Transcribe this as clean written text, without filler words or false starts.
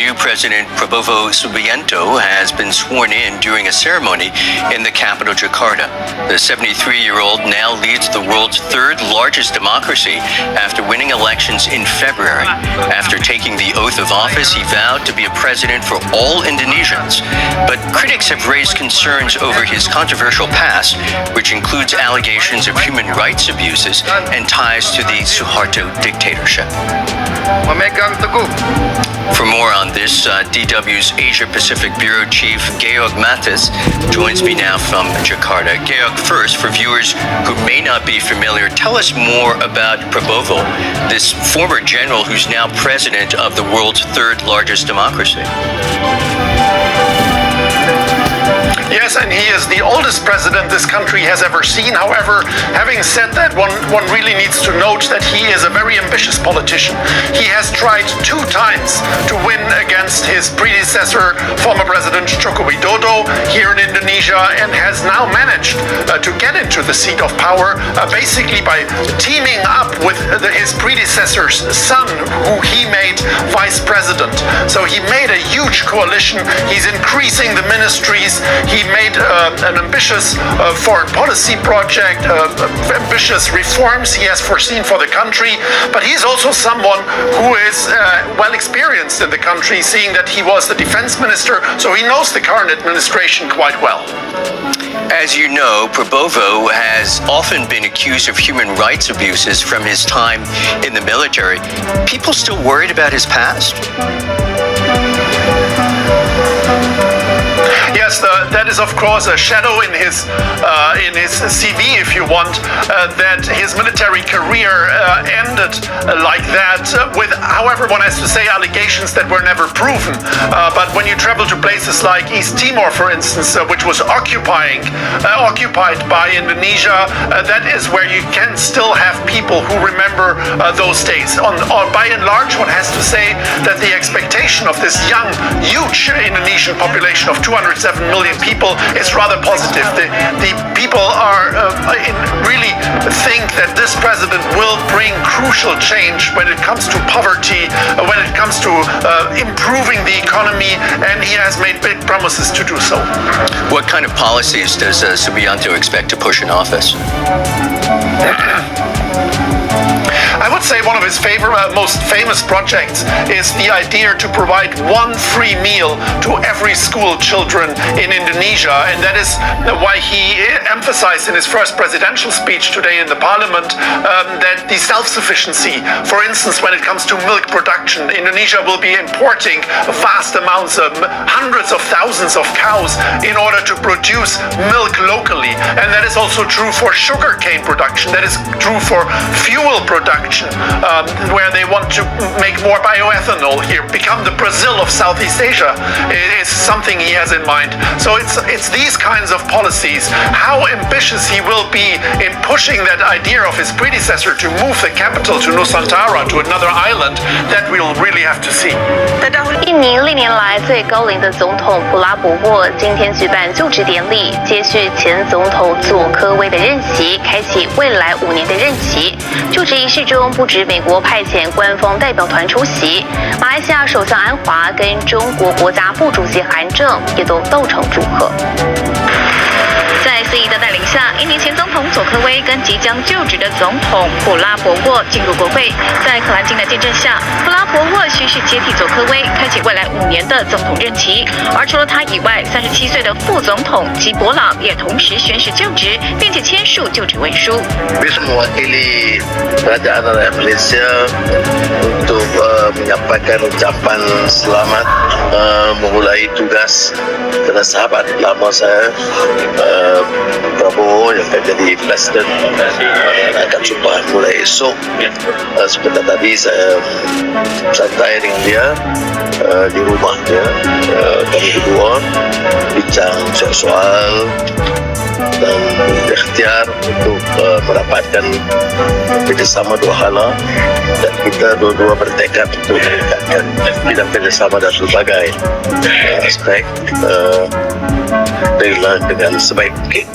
new president, Prabowo Subianto, has been sworn in during a ceremony in the capital, Jakarta. The 73-year-old now leads the world's third largest democracy after winning elections in February. After taking the oath of office, he vowed to be a president for all Indonesians. But critics have raised concerns over his controversial past, which includes allegations of human rights abuses and ties to the Suharto dictatorship. Memegang teguh. For more on this, DW's Asia Pacific Bureau Chief Georg Mattes joins me now from Jakarta. Georg, first, for viewers who may not be familiar, tell us more about Prabowo, this former general who's now president of the world's third largest democracy. Yes, and he is the oldest president this country has ever seen. However, having said that, one really needs to note that he is a very ambitious politician. He has tried 2 times to win against his predecessor, former President Joko Widodo, here in Indonesia, and has now managed to get into the seat of power basically by teaming up with his predecessor's son, who he made vice president. So he made a huge coalition. He's increasing the ministries. He made an ambitious foreign policy project, ambitious reforms he has foreseen for the country, but he's also someone who is well experienced in the country, seeing that he was the defense minister, so he knows the current administration quite well. As you know, Prabowo has often been accused of human rights abuses from his time in the military. People still worried about his past? Yes, that is of course a shadow in his CV, if you want, that his military career ended like that. With, however, one has to say, allegations that were never proven. But when you travel to places like East Timor, for instance, which was occupied by Indonesia, that is where you can still have people who remember those days. By and large, one has to say that the expectation of this young, huge Indonesian population of 207 million people is rather positive. The people are really think that this president will bring crucial change when it comes to poverty, when it comes to improving the economy, and he has made big promises to do so. What kind of policies does Subianto expect to push in office? I would say one of his most famous projects is the idea to provide 1 free meal to every school children in Indonesia, and that is why he emphasized in his first presidential speech today in the parliament that the self-sufficiency, for instance, when it comes to milk production, Indonesia will be importing vast amounts of hundreds of thousands of cows in order to produce milk locally, and that is also true for sugarcane production, that is true for fuel production, where they want to make more bioethanol here, become the Brazil of Southeast Asia, is something he has in mind. So it's these kinds of policies, how ambitious he will be in pushing that idea of his predecessor to move the capital to Nusantara, to another island, that we'll really have to see. 印尼历年来最高龄的总统普拉博沃今天举办就职典礼，接续前总统佐科威的任期，开启未来5年的任期。就职仪式中，不止美国派遣官方代表团出席，马来西亚首相安华跟中国国家副主席韩正也都到场祝贺。在司仪的带领下，印尼前总统佐科威跟即将就职的总统普拉博沃进入国会。在可兰经的见证下，普拉博沃蓄势接替佐科威，开启未来5年的总统任期。而除了他以外，37岁的副总统吉伯朗也同时宣誓就职，并且签署就职文书。 Bisa mewakili Kerajaan Rakyat Malaysia untuk menyampaikan ucapan selamat memulai tugas kepada sahabat lama saya Prabowo yang akan jadi presiden akan jumpa mulai esok. Sebentar tadi saya santai dengan dia di rumah dia, kami berdua bincang soal dan ikhtiar untuk mendapatkan kerjasama 2 hala, dan kita dua-dua bertekad untuk meningkatkan bidang kerjasama dan berbagai aspek dengan sebaik mungkin.